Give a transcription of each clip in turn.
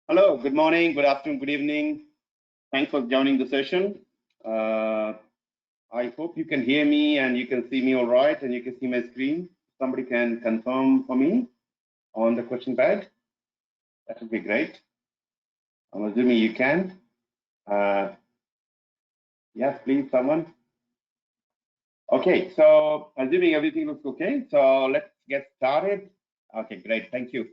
Hello, good morning, good afternoon, good evening. Thanks for joining the session. I hope you can hear me and you can see me all right and you can see my screen. Somebody can confirm for me on the question pad. That would be great. I'm assuming you can. Yes, please, someone. Okay, so assuming everything looks okay, so let's get started. Okay, great, thank you.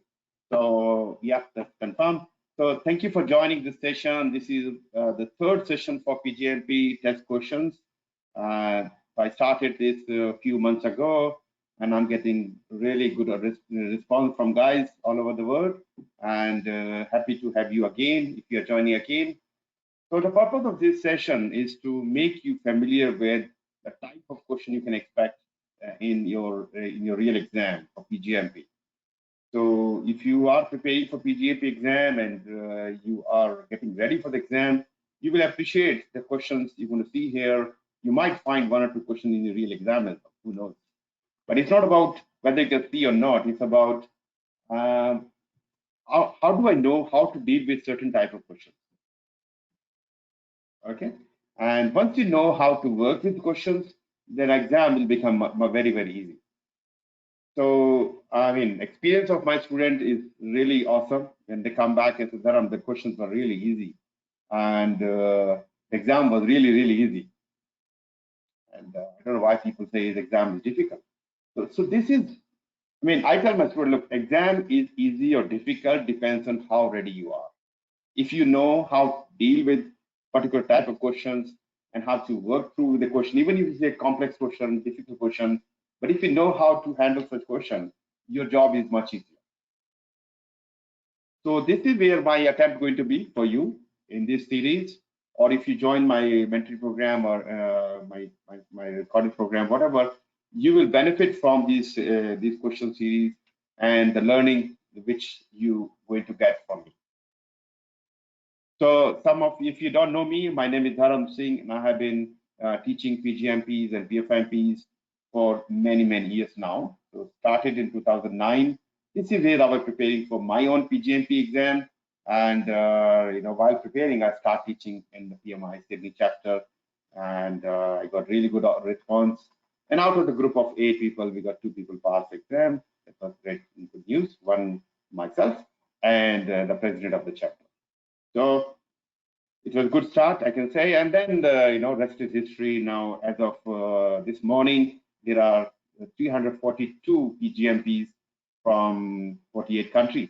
So yeah, that's confirmed. So thank you for joining this session. This is the third session for PgMP test questions. I started this a few months ago, and I'm getting really good response from guys all over the world. And happy to have you again if you're joining again. So the purpose of this session is to make you familiar with the type of question you can expect in your real exam for PgMP. So if you are preparing for PgMP exam and you are getting ready for the exam, you will appreciate the questions you're going to see here. You might find one or two questions in your real exam as well, who knows. But it's not about whether you can see or not. It's about how do I know how to deal with certain type of questions. Okay, and once you know how to work with questions, then exam will become very, very easy. So, I mean, experience of my student is really awesome. When they come back and say, Dharam, the questions were really easy. And the exam was really, really easy. And I don't know why people say his exam is difficult. So this is, I mean, I tell my student, look, exam is easy or difficult, depends on how ready you are. If you know how to deal with particular type of questions and how to work through the question, even if it's a complex question, difficult question, but if you know how to handle such question, your job is much easier. So this is where my attempt going to be for you in this series, or if you join my mentoring program or my recording program, whatever, you will benefit from these question series and the learning which you going to get from me. So if you don't know me, my name is Dharam Singh, and I have been teaching PgMPs and PFMPs for many, many years now. So started in 2009. This is where I was preparing for my own PgMP exam. And while preparing, I started teaching in the PMI Sydney chapter, and I got really good response. And out of the group of 8 people, we got 2 people pass the exam. That was great good news. One myself and the president of the chapter. So it was a good start, I can say. And then rest is history. Now, as of this morning, there are 342 PgMPs from 48 countries.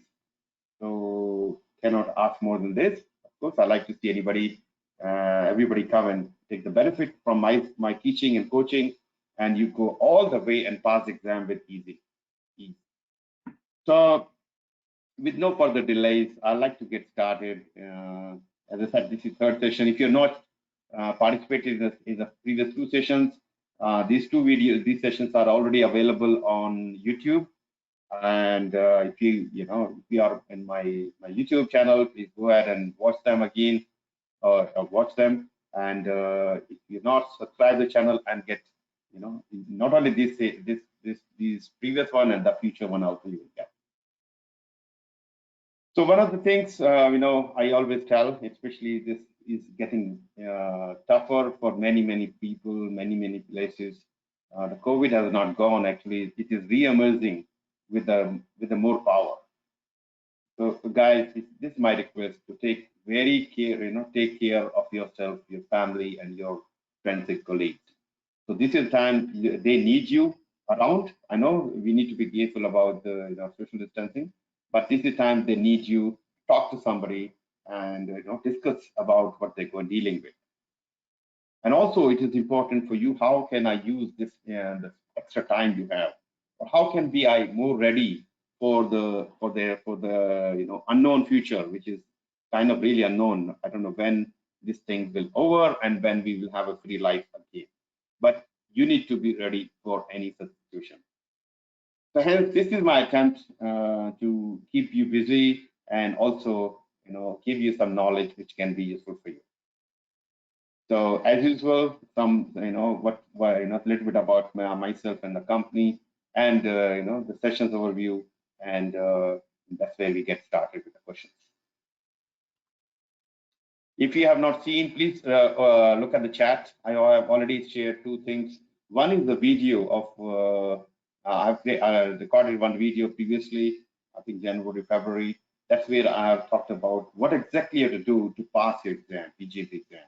So cannot ask more than this. Of course, I like to see everybody come and take the benefit from my teaching and coaching, and you go all the way and pass the exam with ease. So with no further delays, I'd like to get started. As I said, this is third session. If you're not participated in the previous 2 sessions, these sessions are already available on YouTube. And if you are in my YouTube channel, please go ahead and watch them again, or watch them. And if you're not, subscribe the channel and get, not only these previous one and the future one also you will get. So one of the things, I always tell, especially this is getting tougher for many, many people, many places. The COVID has not gone. Actually, it is re-emerging with the more power. So guys, this is my request to take take care of yourself, your family, and your friends and colleagues. So this is time they need you around. I know we need to be careful about the social distancing, but this is time they need you. Talk to somebody and discuss about what they're going dealing with. And also, it is important for you. How can I use this extra time you have, or how can be I more ready for the unknown future, which is kind of really unknown. I don't know when this thing will over and when we will have a free life again. But you need to be ready for any situation. So hence, this is my attempt to keep you busy and also, give you some knowledge which can be useful for you. So as usual, some, a little bit about myself and the company, and the sessions overview, and that's where we get started with the questions. If you have not seen, please look at the chat. I have already shared two things. One is the video of, I've recorded one video previously, I think January, February. That's where I have talked about what exactly you have to do to pass your exam, PGMP exam.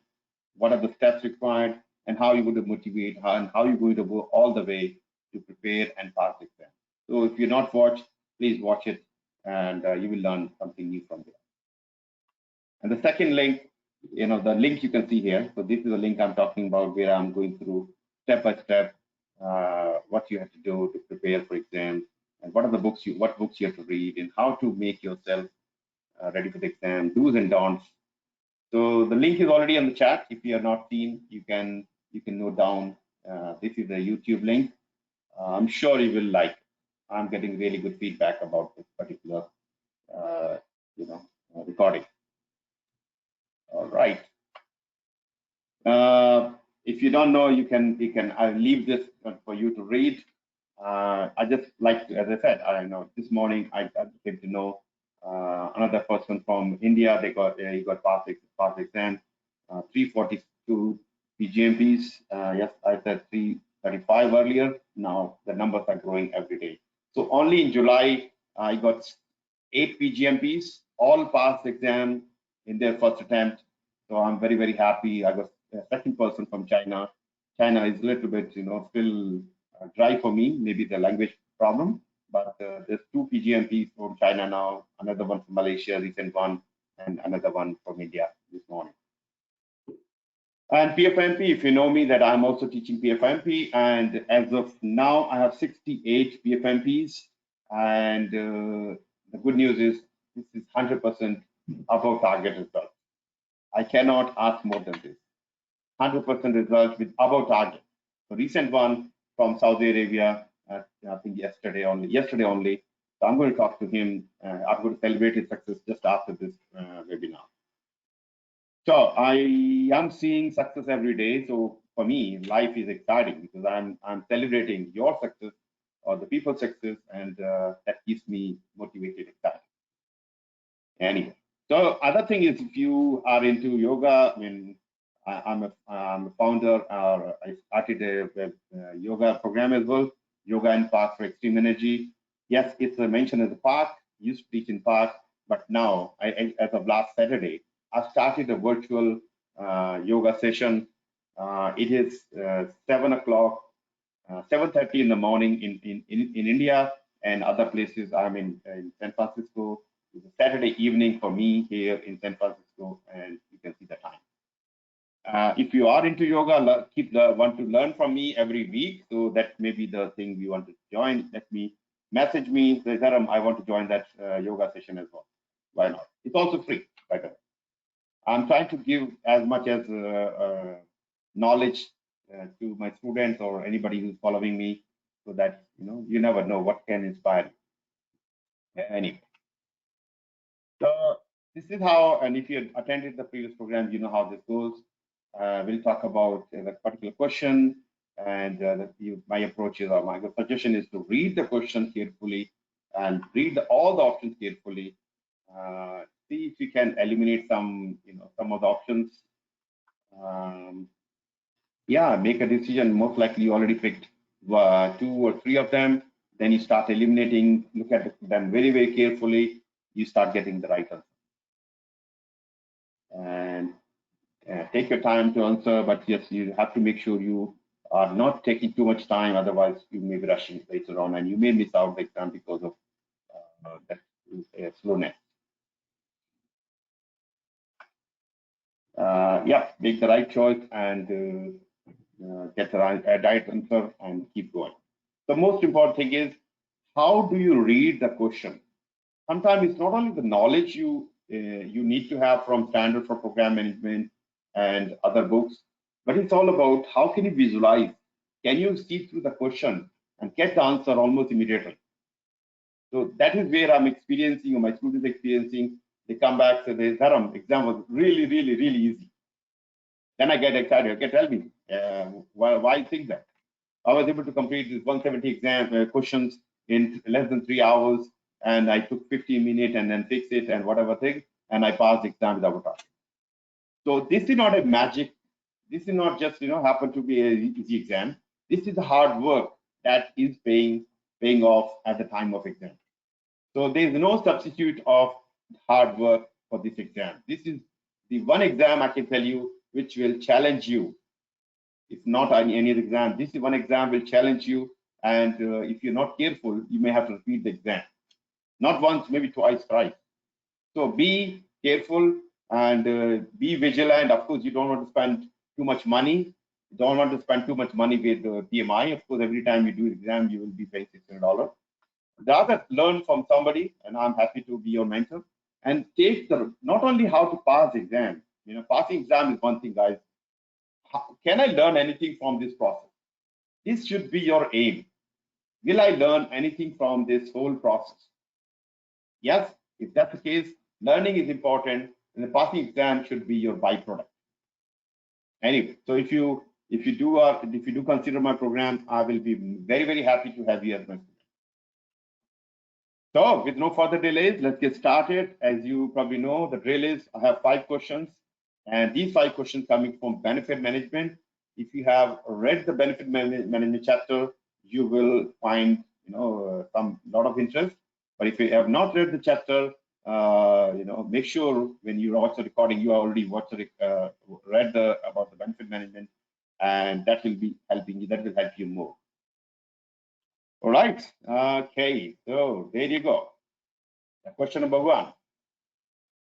What are the steps required and how you're going to motivate and how you're going to go all the way to prepare and pass the exam. So if you're not watched, please watch it and you will learn something new from there. And the second link, the link you can see here. So this is the link I'm talking about where I'm going through step by step what you have to do to prepare for exams and what books you have to read and how to make yourself ready for the exam, do's and don'ts. So the link is already on the chat. If you have not seen, you can note down. This is a YouTube link. I'm sure you will like. I'm getting really good feedback about this particular, recording. All right. If you don't know, you can. I'll leave this for you to read. I just like to, as I said, I know this morning I came to know another person from India. He got passed exam, 342 PGMPs. Yes, I said 335 earlier. Now the numbers are growing every day. So only in July I got 8 PGMPs, all passed exam in their first attempt. So I'm very, very happy. I got a second person from China. China is a little bit, still dry for me, maybe the language problem, but there's 2 PGMPs from China now, another one from Malaysia, recent one, and another one from India this morning. And PFMP, if you know me, that I'm also teaching PFMP, and as of now, I have 68 PFMPs, and the good news is this is 100% above target result. I cannot ask more than this. 100% results with above target. The recent one from Saudi Arabia, I think yesterday only. So I'm going to talk to him. I'm going to celebrate his success just after this webinar. So I am seeing success every day. So for me, life is exciting because I'm celebrating your success or the people's success, and that keeps me motivated, excited. Anyway, so other thing is, if you are into yoga, I mean, I'm a founder, or I started a yoga program as well, Yoga in Park for Extreme Energy. Yes, it's mentioned as a park, used to teach in park, but now, as of last Saturday, I started a virtual yoga session. It is 7 o'clock, 7:30 in the morning in India and other places. I'm in San Francisco. It's a Saturday evening for me here in San Francisco, and you can see the time. If you are into yoga, want to learn from me every week, so that may be the thing you want to join. Let me message me, say, Dharam, I want to join that yoga session as well. Why not? It's also free, by the way. I'm trying to give as much as knowledge to my students or anybody who's following me, so that you never know what can inspire you. Anyway, so this is how, and if you attended the previous program, you know how this goes. We'll talk about the particular question, and my approach is, or my suggestion is to read the question carefully and read all the options carefully. See if you can eliminate some of the options. Yeah, make a decision. Most likely you already picked 2 or 3 of them. Then you start eliminating, look at them very, very carefully. You start getting the right answer. And take your time to answer, but yes, you have to make sure you are not taking too much time. Otherwise, you may be rushing later on, and you may miss out the exam because of that slowness. Yeah, make the right choice and get the right answer and keep going. The most important thing is, how do you read the question? Sometimes it's not only the knowledge you need to have from Standard for Program Management and other books, but it's all about how can you visualize? Can you see through the question and get the answer almost immediately? So that is where I'm experiencing, or my students experiencing. They come back, say, the Dharam exam was really, really, really easy. Then I get excited. Okay, tell me, why you think that? I was able to complete this 170 exam questions in less than 3 hours, and I took 15 minutes and then fix it and whatever thing, and I passed the exam without a target. So this is not a magic. This is not just happen to be an easy exam. This is the hard work that is paying off at the time of exam. So there is no substitute of hard work for this exam. This is the one exam I can tell you which will challenge you. It's not any other exam. This is one exam will challenge you, and if you're not careful, you may have to repeat the exam. Not once, maybe twice, thrice. So be careful and be vigilant. Of course, you don't want to spend too much money. You don't want to spend too much money with PMI. Of course, every time you do exam, you will be paying $600. Rather learn from somebody, and I'm happy to be your mentor. And take not only how to pass exam. Passing exam is one thing, guys. Can I learn anything from this process? This should be your aim. Will I learn anything from this whole process? Yes, if that's the case, learning is important, and the passing exam should be your byproduct. Anyway, so if you do consider my program, I will be very, very happy to have you as my student. So with no further delays, let's get started. As you probably know, the drill is I have 5 questions, and these 5 questions coming from benefit management. If you have read the benefit management chapter, you will find some lot of interest. But if you have not read the chapter, make sure when you watch the recording, you already read about the benefit management, and that will be helping you. That will help you more. All right. Okay. So there you go. Question number 1.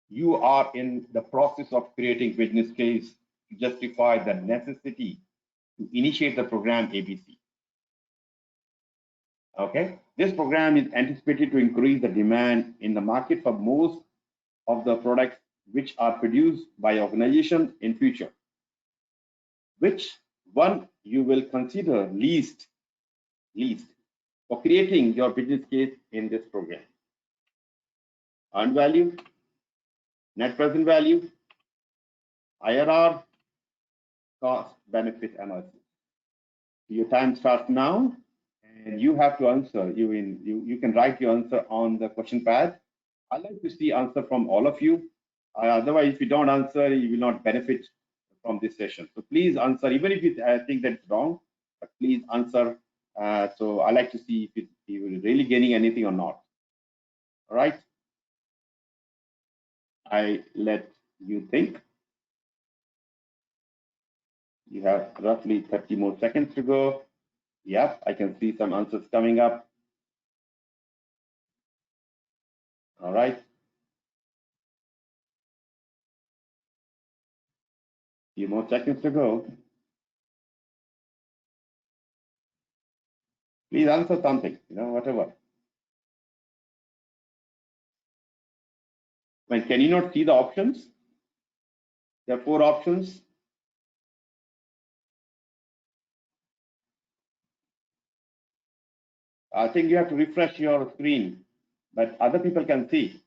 You are in the process of creating business case to justify the necessity to initiate the program ABC. Okay. This program is anticipated to increase the demand in the market for most of the products which are produced by organization in future. Which one you will consider least for creating your business case in this program? Earned value, net present value, IRR, cost benefit analysis. Your time starts now, and you have to answer. You can write your answer on the question pad. I'd like to see answer from all of you. Otherwise, if you don't answer, you will not benefit from this session. So please answer, even if you think that it's wrong, but please answer. So I like to see if you're really gaining anything or not. All right. I let you think. You have roughly 30 more seconds to go. Yep, I can see some answers coming up. All right. Few more seconds to go. Please answer something, whatever. Can you not see the options? There are 4 options. I think you have to refresh your screen, but other people can see.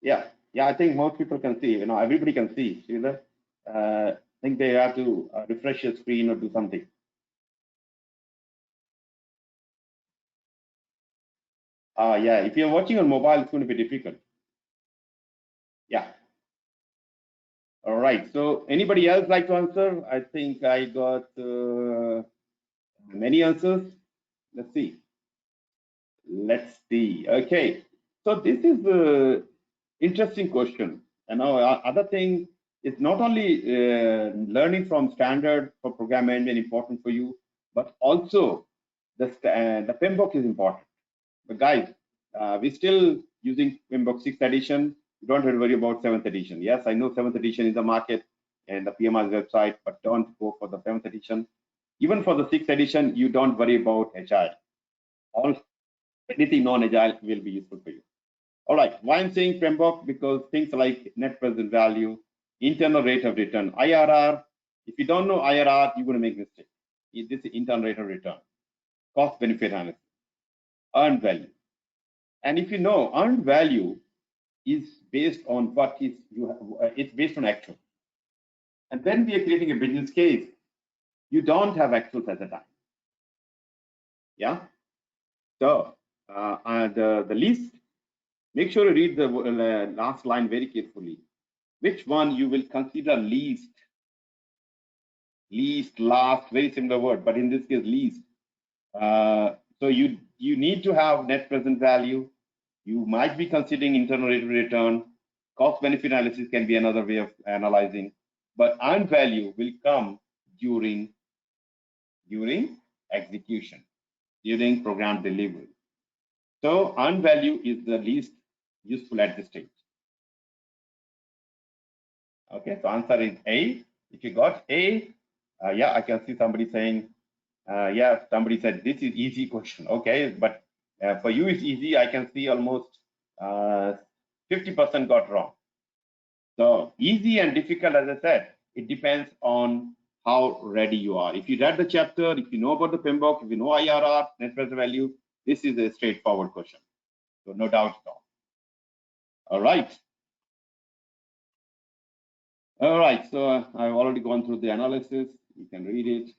Yeah, I think most people can see. Everybody can see. I think they have to refresh your screen or do something. Yeah, if you're watching on mobile, it's going to be difficult. Yeah. All right. So anybody else like to answer? I think I got many answers. Let's see. Okay. So this is an interesting question. Other thing is not only learning from standard for program management important for you, but also the PMBOK is important. But guys, we're still using PMBOK 6th edition. You don't have to worry about 7th edition. Yes, I know 7th edition is the market and the PMI's website, but don't go for the 7th edition. Even for the 6th edition, you don't worry about agile. Anything non-agile will be useful for you. All right, why I'm saying PMBOK? Because things like net present value, internal rate of return, IRR. If you don't know IRR, you're going to make mistake. This is internal rate of return, cost benefit analysis, earned value. And if you know, earned value is based on what is it's based on actual. And when we are creating a business case, you don't have actuals at the time. Yeah. So the least Make sure you read the last line very carefully. Which one you will consider least? Least, last, very similar word, but in this case, least. So you need to have net present value. You might be considering internal rate of return. Cost benefit analysis can be another way of analyzing, but earned value will come during execution, during program delivery. So earned value is the least useful at this stage. Okay, so answer is A. If you got A, yeah, I can see somebody saying, yeah, somebody said this is easy question. Okay, but for you it's easy. I can see almost 50% got wrong. So easy and difficult, as I said, it depends on how ready you are. If you read the chapter, if you know about the PMBOK, if you know IRR, net present value, this is a straightforward question. So no doubt at all. All right. All right, so I've already gone through the analysis. You can read it.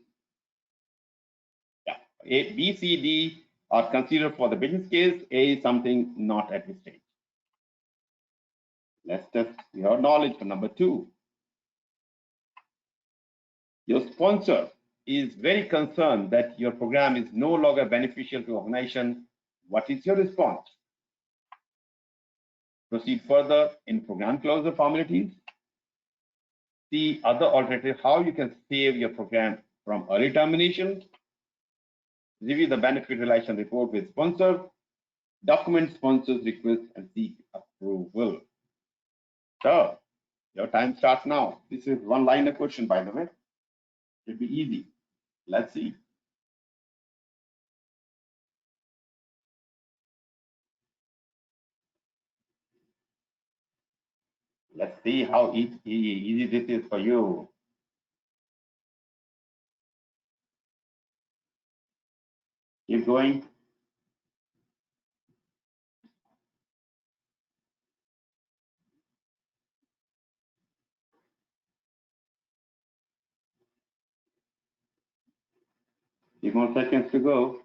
Yeah, A, B, C, D are considered for the business case. A is something not at this stage. Let's test your knowledge for number 2. Your sponsor is very concerned that your program is no longer beneficial to organization. What is your response? Proceed further in program closure formalities. See other alternative, how you can save your program from early termination. Review the benefit relation report with sponsor. Document sponsor's request and seek approval. So your time starts now. This is one line of question, by the way. It'll be easy. Let's see. Let's see how easy this is for you. Keep going. Few more seconds to go.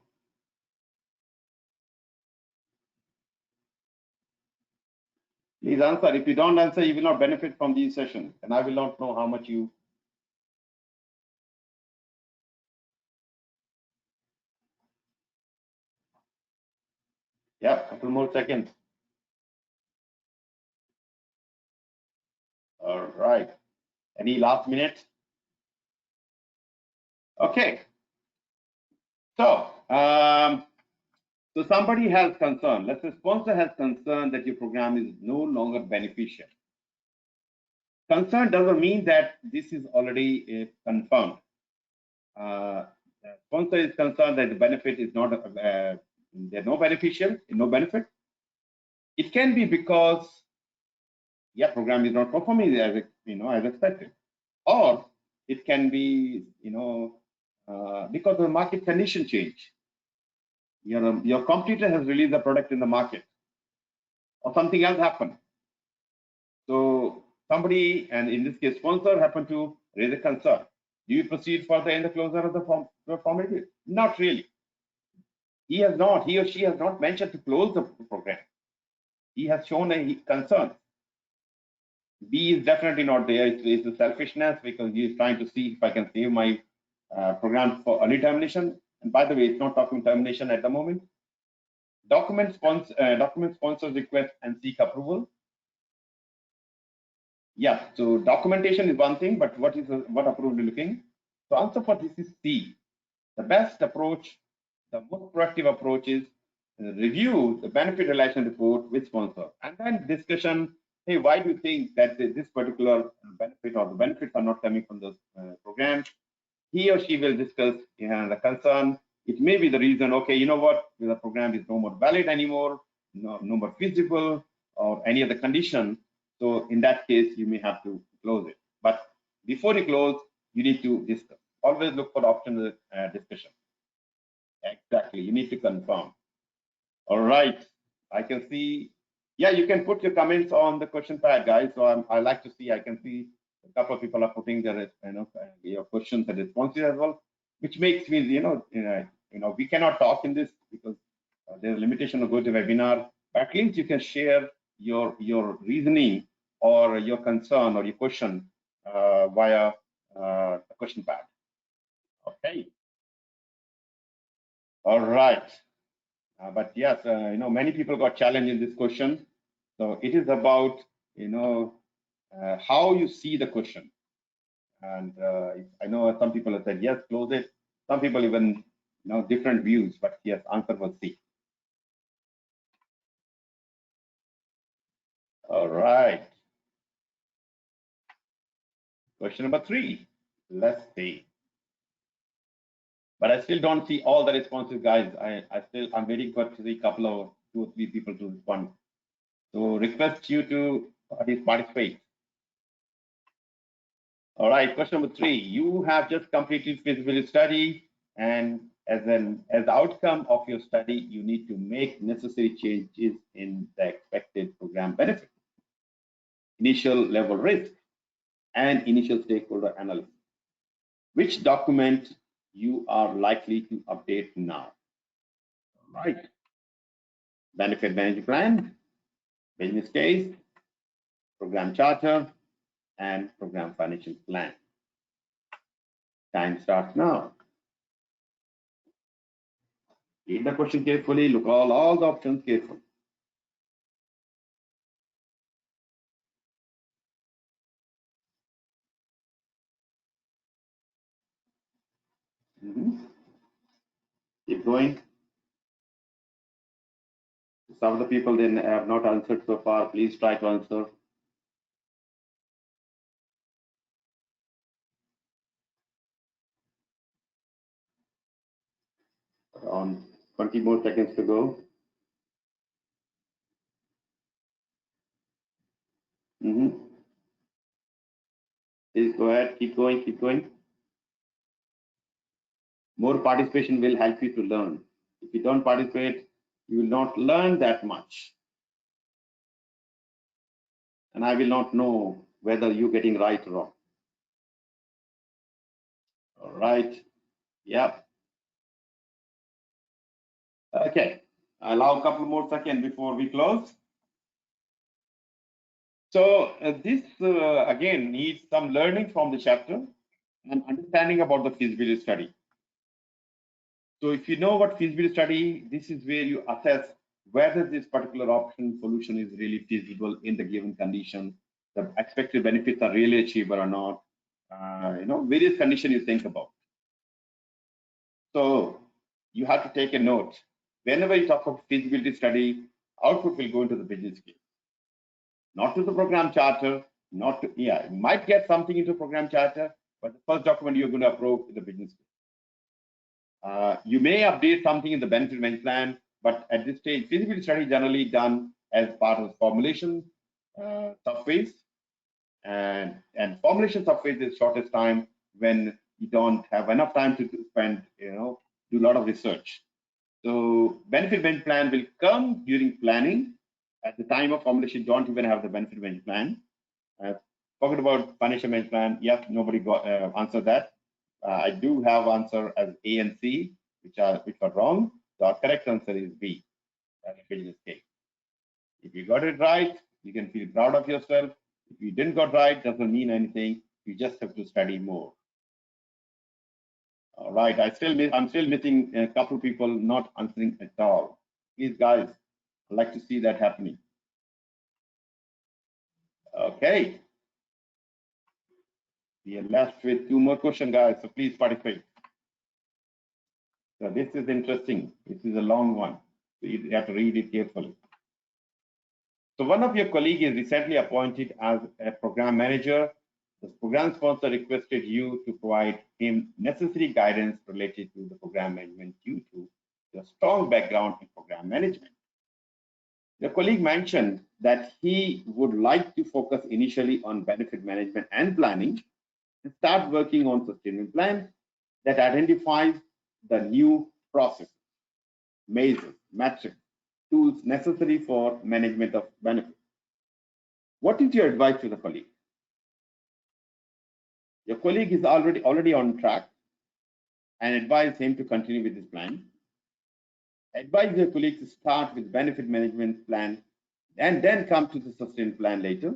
Please answer. If you don't answer, you will not benefit from these sessions, and I will not know how much you. Yeah, a couple more seconds. All right. Any last minute? Okay. So, so somebody has concern. Let's say sponsor has concern that your program is no longer beneficial. Concern doesn't mean that this is already confirmed. Sponsor is concerned that the benefit is not there's no beneficial, no benefit. It can be because program is not performing as as expected, or it can be because the market condition change. Your competitor has released a product in the market, or something else happened. So somebody, and in this case sponsor, happened to raise a concern. Do you proceed further in the closure of the formality? Not really. He or she has not mentioned to close the program. He has shown a concern. B is definitely not there. It's a selfishness, because he is trying to see if I can save my program for early termination. And by the way, it's not talking termination at the moment. Document sponsors request and seek approval. Yeah, so documentation is one thing, but what approval are you looking? So answer for this is C. The best approach, the most proactive approach is review the benefit relation report with sponsor, and then discussion. Hey, why do you think that this particular benefit or the benefits are not coming from the program? He or she will discuss the concern. It may be the reason, okay, you know what, the program is no more valid anymore, no more feasible, or any other condition. So in that case, you may have to close it. But before you close, you need to discuss. Always look for optional discussion. Exactly, you need to confirm. All right, I can see. Yeah, you can put your comments on the question pad, guys. So I like to see. I can see a couple of people are putting their your questions and responses as well, which makes me we cannot talk in this because there's a limitation of go to webinar. At least you can share your reasoning or your concern or your question via the question pad. Okay. All right. But yes, many people got challenged in this question. So it is about, how you see the question. And I know some people have said, yes, close it. Some people even, different views, but yes, answer was C. All right. Question number 3. Let's see. But I still don't see all the responses, guys. I'm waiting for a couple of 2 or 3 people to respond. So request you to participate. All right, question number 3. You have just completed feasibility study, and as the outcome of your study, you need to make necessary changes in the expected program benefit, initial level risk, and initial stakeholder analysis. Which document you are likely to update now? All right. Benefit management plan, business case, program charter, and program financial plan. Time starts now. Read the question carefully, look all the options carefully. Keep going. Some of the people then have not answered so far. Please try to answer. Around 20 more seconds to go. Please go ahead. Keep going. Keep going. More participation will help you to learn. If you don't participate, you will not learn that much. And I will not know whether you're getting right or wrong. All right. Yep. Okay. I'll allow a couple more seconds before we close. So this again needs some learning from the chapter and understanding about the feasibility study. So if you know what feasibility study, this is where you assess whether this particular option solution is really feasible in the given condition, the expected benefits are really achievable or not, various conditions you think about. So you have to take a note. Whenever you talk about feasibility study, output will go into the business case, not to the program charter, not to, you might get something into program charter, but the first document you're going to approve is the business case. You may update something in the benefit management plan, but at this stage, feasibility study is generally done as part of the formulation subphase, and formulation subphase is shortest time when you don't have enough time to spend, do a lot of research. So benefit management plan will come during planning. At the time of formulation, you don't even have the benefit management plan. Talking about financial management plan, yes, nobody got answered that. I do have answer as A and C, which are wrong. The correct answer is B, that's business case. If you got it right, you can feel proud of yourself. If you didn't got right, doesn't mean anything. You just have to study more. All right, I'm still missing a couple people not answering at all. Please, guys, I'd like to see that happening. Okay. We are left with 2 more questions, guys, so please participate. So this is interesting. This is a long one. So you have to read it carefully. So one of your colleagues is recently appointed as a program manager. The program sponsor requested you to provide him necessary guidance related to the program management due to your strong background in program management. The colleague mentioned that he would like to focus initially on benefit management and planning and start working on sustainment plan that identifies the new processes, measures, metrics, tools necessary for management of benefits. What is your advice to the colleague? Your colleague is already on track and advise him to continue with his plan. Advise your colleagues to start with benefit management plan and then come to the sustained plan later.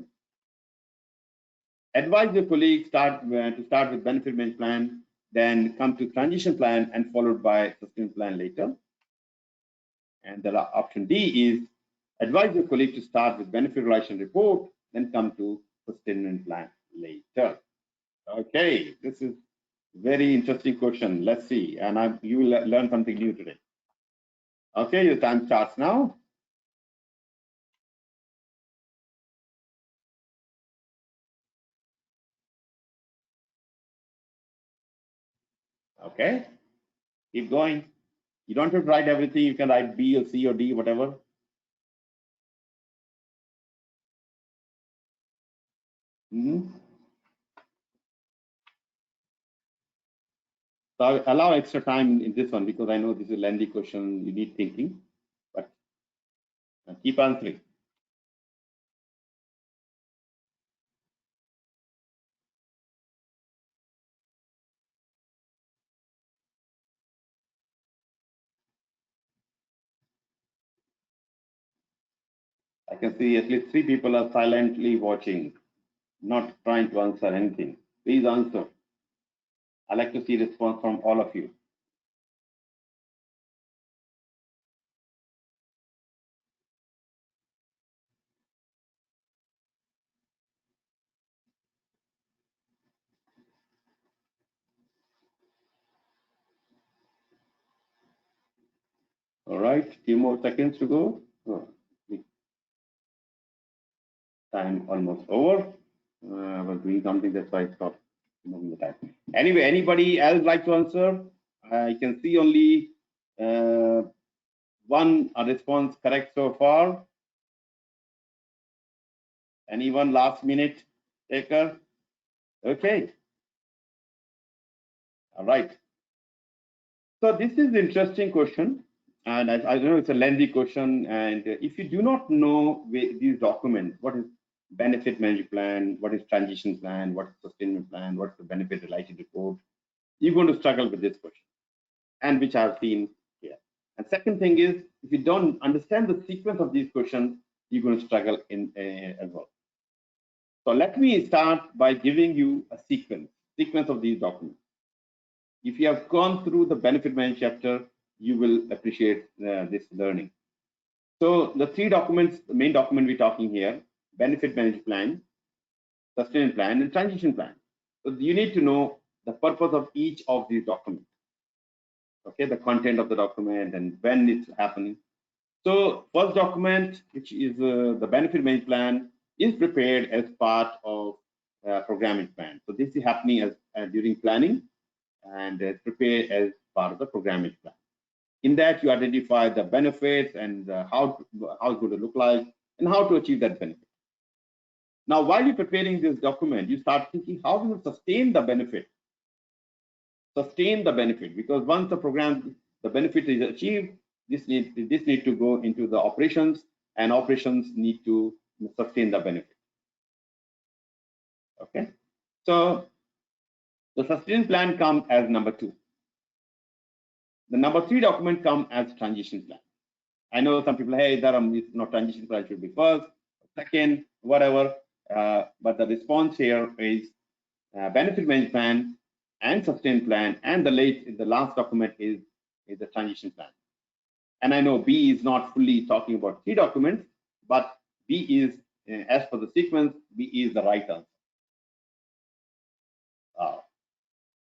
Advise your colleagues to start with benefit management plan, then come to transition plan and followed by sustained plan later. And the option D is advise your colleague to start with benefit relation report, then come to sustainment plan later. Okay, this is very interesting question. Let's see, and you will learn something new today. Okay, your time starts now. Okay, keep going. You don't have to write everything. You can write B or C or D, whatever. So I'll allow extra time in this one because I know this is a lengthy question. You need thinking, but keep answering. I can see at least 3 people are silently watching, not trying to answer anything. Please answer. I like to see response from all of you. All right, few more seconds to go. Oh, time almost over. I was doing something, that's why I stopped moving the time. Anyway, anybody else like to answer? I can see only one response correct so far. Anyone last minute taker? Okay. All right. So this is an interesting question, and I know it's a lengthy question. And if you do not know these documents, what is benefit management plan, what is transition plan, what is sustainment plan, what's the benefit related report, you're going to struggle with this question, and which I've seen here. And second thing is, if you don't understand the sequence of these questions, you're going to struggle in as well. So let me start by giving you a sequence of these documents. If you have gone through the benefit management chapter, you will appreciate this learning. So the 3 documents, the main document we're talking here, benefit management plan, sustainment plan, and transition plan. So you need to know the purpose of each of these documents. Okay, the content of the document and when it's happening. So first document, which is the benefit management plan, is prepared as part of programming plan. So this is happening as during planning and prepared as part of the programming plan. In that, you identify the benefits and how it's going to look like and how to achieve that benefit. Now, while you're preparing this document, you start thinking how to sustain the benefit. Sustain the benefit, because once the benefit is achieved, this need to go into the operations, and operations need to sustain the benefit. Okay, so the sustain plan comes as number 2. The number 3 document comes as transition plan. I know some people, hey, Dharam, it's not transition plan, should be first, second, whatever. But the response here is benefit management plan and sustain plan, and the last document is the transition plan. And I know B is not fully talking about 3 documents, but B is, as per the sequence, B is the right answer.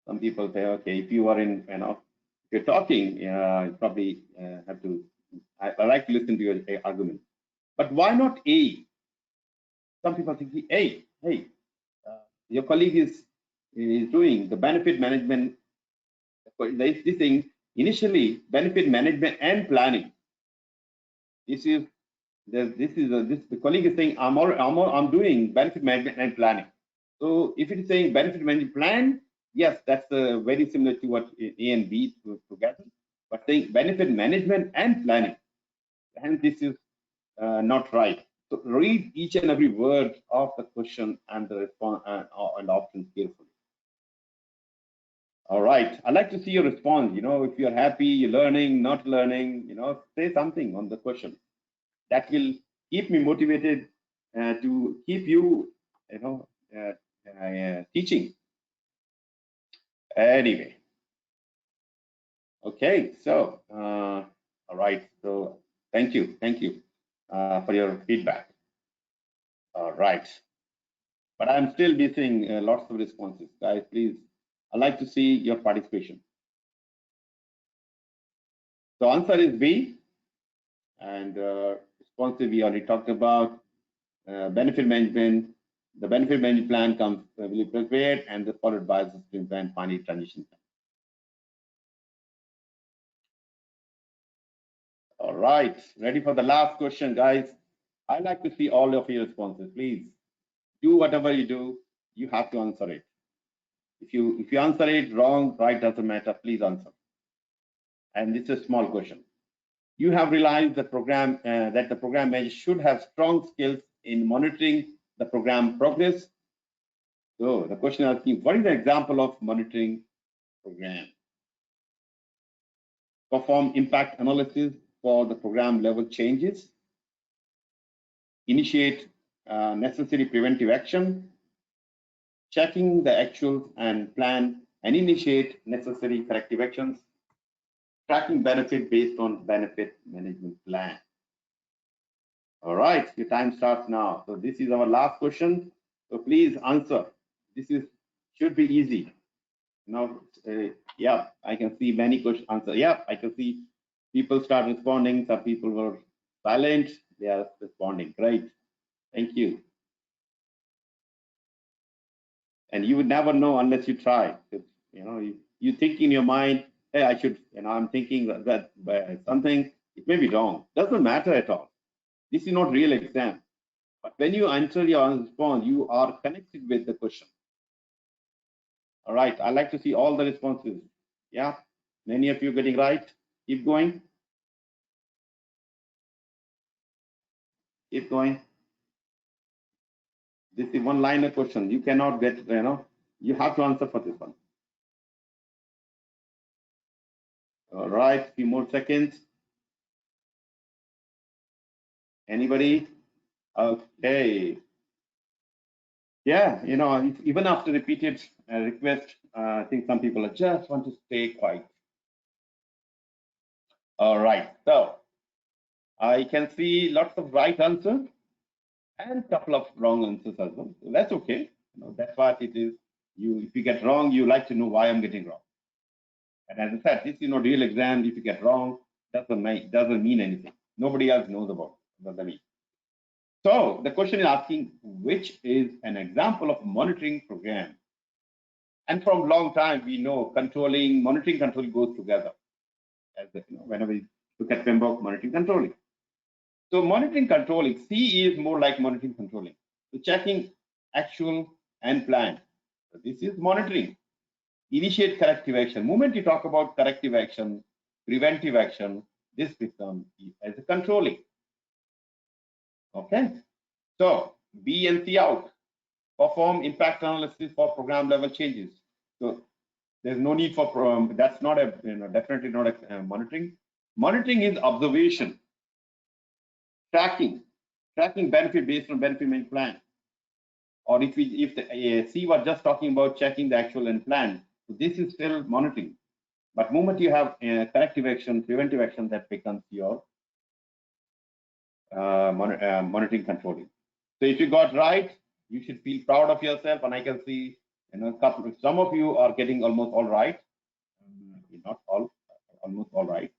Some people say, okay, if you are in, if you're talking, you probably have to, I like to listen to your argument. But why not A? Some people think, hey, your colleague is doing the benefit management, this thing, initially, benefit management and planning. The colleague is saying, I'm doing benefit management and planning. So if it is saying benefit management plan, yes, that's very similar to what A and B together. But saying benefit management and planning, and this is not right. So read each and every word of the question and the response and options carefully. All right. I'd like to see your response. If you're happy, you're learning, not learning, say something on the question. That will keep me motivated to keep you, teaching. Anyway. Okay. So, all right. So, thank you for your feedback. All right. But I'm still missing lots of responses. Guys, please, I'd like to see your participation. So answer is B. And responsive we already talked about. Benefit management. The benefit management plan comes will be prepared and followed by the sprint plan, final transition plan. All right. Ready for the last question, guys. I'd like to see all of your responses. Please do whatever you do. You have to answer it. If you answer it wrong, right, doesn't matter. Please answer. And it's a small question. You have realized the program that the program manager should have strong skills in monitoring the program progress. So the question asking, what is the example of monitoring program? Perform impact analysis for the program level changes. Initiate necessary preventive action. Checking the actual and plan and initiate necessary corrective actions. Tracking benefit based on benefit management plan. All right, your time starts now. So this is our last question. So please answer. This should be easy. Yeah, I can see many questions answer. Yeah, I can see people start responding. Some people were silent. They are responding. Great. Thank you. And you would never know unless you try. You think in your mind, hey, I should, I'm thinking that something, it may be wrong. Doesn't matter at all. This is not real exam. But when you answer your response, you are connected with the question. All right, I like to see all the responses. Yeah, many of you getting right. Keep going. Keep going. This is one-liner question. You cannot get, you have to answer for this one. All right, few more seconds. Anybody? Okay. Yeah, even after repeated request, I think some people just want to stay quiet. All right, so I can see lots of right answers and a couple of wrong answers as well. So that's okay. That's what it is. If you get wrong, you like to know why I'm getting wrong. And as I said, this is not real exam. If you get wrong, doesn't mean anything. Nobody else knows about what that means. So the question is asking, which is an example of monitoring program? And from a long time, we know monitoring, controlling goes together. As whenever we look at PMBOK, monitoring, controlling. So monitoring, controlling, C is more like monitoring, controlling. So checking actual and plan. So this is monitoring. Initiate corrective action. Moment you talk about corrective action, preventive action, this becomes as a controlling. Okay. So B and C out. Perform impact analysis for program level changes. So there's no need for that's not a definitely not a monitoring. Monitoring is observation, tracking benefit based on benefit management plan. Or if the C was just talking about checking the actual and plan, so this is still monitoring. But moment you have corrective action, preventive action, that becomes your monitoring, controlling. So if you got right, you should feel proud of yourself. And I can see some of you are getting almost all right. Not all, almost all right.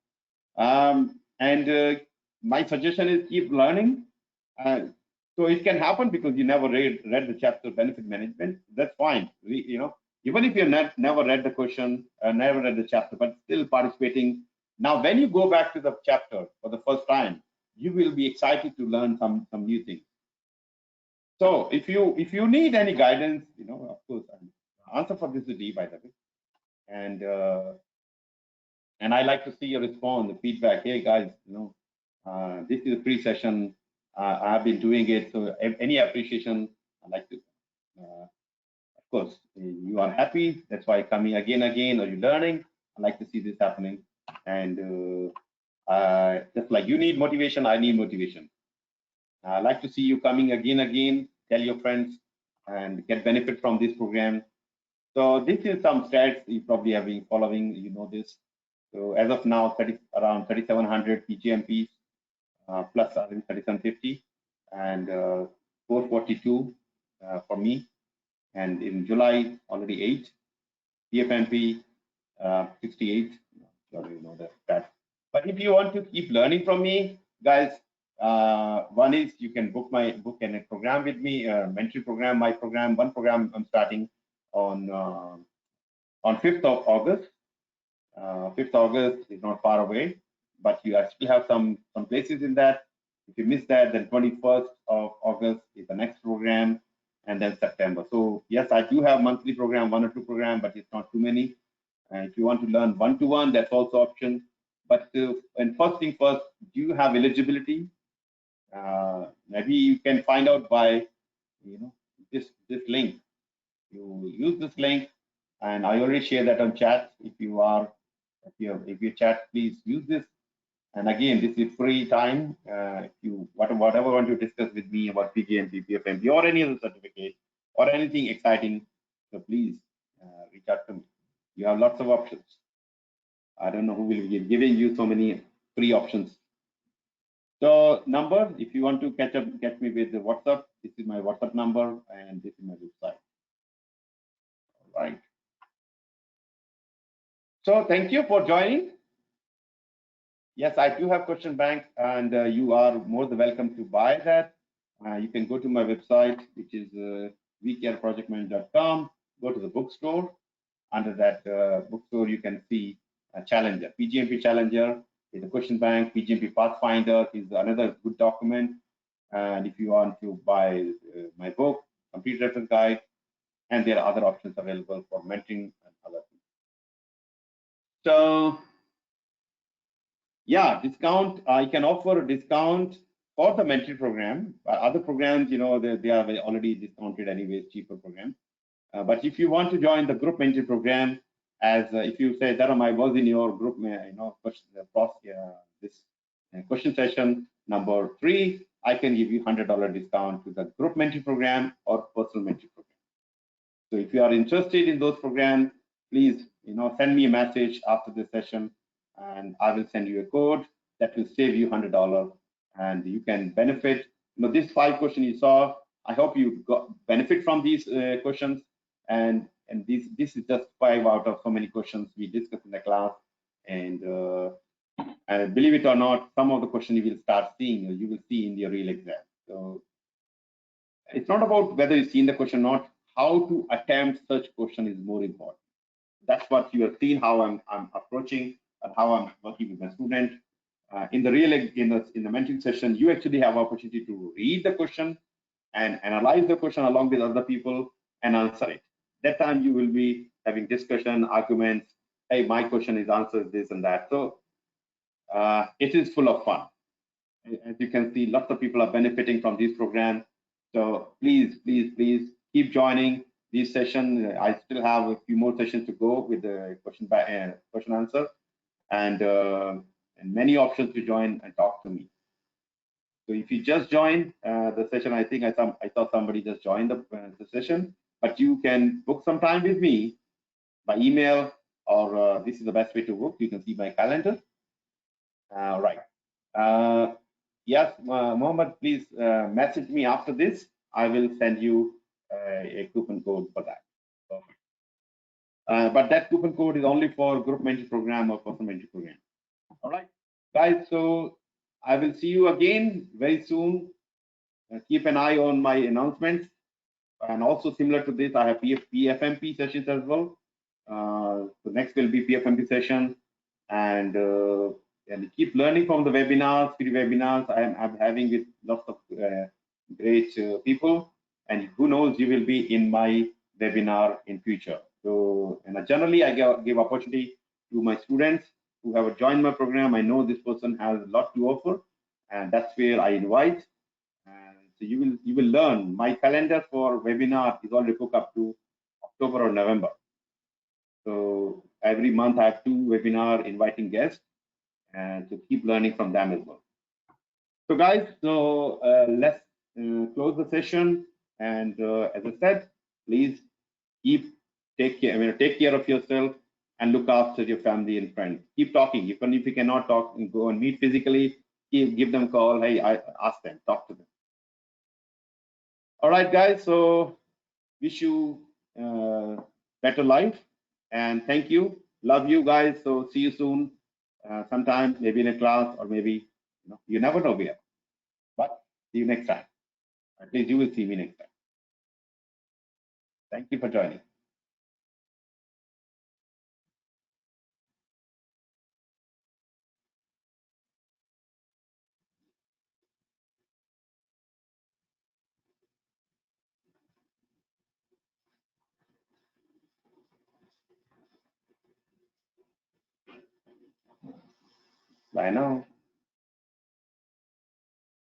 And my suggestion is keep learning. So it can happen because you never read the chapter benefit management. That's fine. Even if you never read the question, never read the chapter, but still participating. Now, when you go back to the chapter for the first time, you will be excited to learn some new things. So if you need any guidance, of course, answer for this is D, by the way. And I like to see your response, the feedback. Hey guys, this is a pre-session. I have been doing it, so any appreciation, I like to course, you are happy. That's why coming again, or you're learning. I like to see this happening. And just like you need motivation, I need motivation. I like to see you coming again. Tell your friends and get benefit from this program. So this is some stats you probably have been following. You know this. So as of now, around 3,700 PgMPs plus 3,750 and 442 for me. And in July, already 8. PFMP 68. Sure you know that. But if you want to keep learning from me, guys, one is you can book a program with me, mentoring program, my program. One program I'm starting on 5th of August. 5th August is not far away, but you still have some places in that. If you miss that, then 21st of August is the next program, and then September. So yes, I do have monthly program, 1 or 2 program, but it's not too many. And if you want to learn one-to-one, that's also option. But and first thing first, do you have eligibility? Maybe you can find out by this link. You use this link, and I already share that on chat. If you chat, please use this. And again, this is free time. If you whatever want to discuss with me about PGMP, PFMP, or any other certificate, or anything exciting, so please reach out to me. You have lots of options. I don't know who will be giving you so many free options. So number, if you want to get me with the WhatsApp, this is my WhatsApp number, and this is my website. All right. So thank you for joining. Yes, I do have question bank, and you are more than welcome to buy that. You can go to my website, which is vcareprojectman.com. Go to the bookstore. Under that bookstore, you can see a Challenger, PGMP Challenger is a question bank. PGMP Pathfinder is another good document. And if you want to buy my book, Complete Reference Guide, and there are other options available for mentoring and other things. So yeah, discount. I can offer a discount for the mentoring program. Other programs, they are already discounted anyways, cheaper programs. But if you want to join the group mentoring program, as if you say, Dharam, I was in your group, this question session number 3, I can give you $100 discount to the group mentoring program or personal mentoring program. So if you are interested in those programs, please, send me a message after this session, and I will send you a code that will save you $100, and you can benefit. These 5 questions you saw, I hope you got benefit from these questions, and this is just 5 out of so many questions we discussed in the class, and believe it or not, some of the questions you will start seeing, or you will see in the real exam. So it's not about whether you see in the question or not. How to attempt such question is more important. That's what you have seen, how I'm approaching and how I'm working with my student. In the mentoring session, you actually have opportunity to read the question and analyze the question along with other people and answer it. That time you will be having discussion, arguments. Hey, my question is answered this and that. So it is full of fun. As you can see, lots of people are benefiting from this program. So please keep joining this session. I still have a few more sessions to go with the question answer, and many options to join and talk to me. So if you just join the session, I think I saw somebody just joined the session, but you can book some time with me by email, or this is the best way to book. You can see my calendar. Right. Yes, Mohammed, please message me after this. I will send you a coupon code for that. But that coupon code is only for group mentoring program or personal mentoring program. All right, guys. So I will see you again very soon. Keep an eye on my announcements. And also similar to this, I have PFMP sessions as well. The next will be PFMP session, and keep learning from the webinars, free webinars I'm having with lots of great people, and who knows, you will be in my webinar in future. So, and generally I give opportunity to my students who have joined my program. I know this person has a lot to offer, and that's where I invite. And so you will learn. My calendar for webinar is already booked up to October or November. So every month I have 2 webinars inviting guests and to keep learning from them as well. So guys, let's close the session. And as I said, please take care of yourself and look after your family and friends. Keep talking. Even if you cannot talk, go and meet physically. Give them a call. Hey, ask them, talk to them. All right, guys. So wish you better life and thank you. Love you guys. So see you soon. Sometime, maybe in a class or maybe you never know where. But see you next time. At least you will see me next time. Thank you for joining. Bye now.